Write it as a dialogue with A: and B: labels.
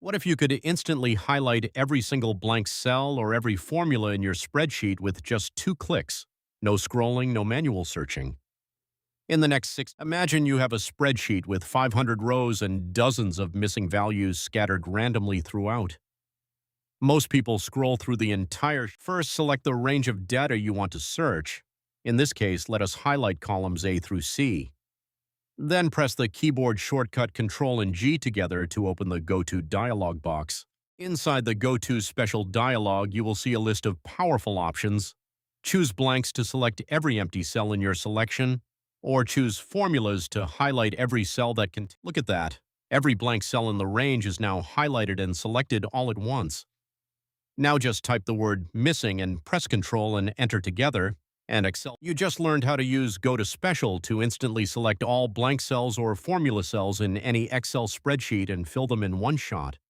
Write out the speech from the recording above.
A: What if you could instantly highlight every single blank cell or every formula in your spreadsheet with just 2 clicks? No scrolling, no manual searching. In the next imagine you have a spreadsheet with 500 rows and dozens of missing values scattered randomly throughout. Most people scroll through the entire. First, select the range of data you want to search. In this case, let us highlight columns A through C. Then press the keyboard shortcut Ctrl and G together to open the Go To dialog box. Inside the Go To special dialog, you will see a list of powerful options. Choose blanks to select every empty cell in your selection, or choose formulas to highlight every cell that can. Look at that. Every blank cell in the range is now highlighted and selected all at once. Now just type the word missing and press Ctrl and Enter together, and Excel. You just learned how to use Go to Special to instantly select all blank cells or formula cells in any Excel spreadsheet and fill them in one shot.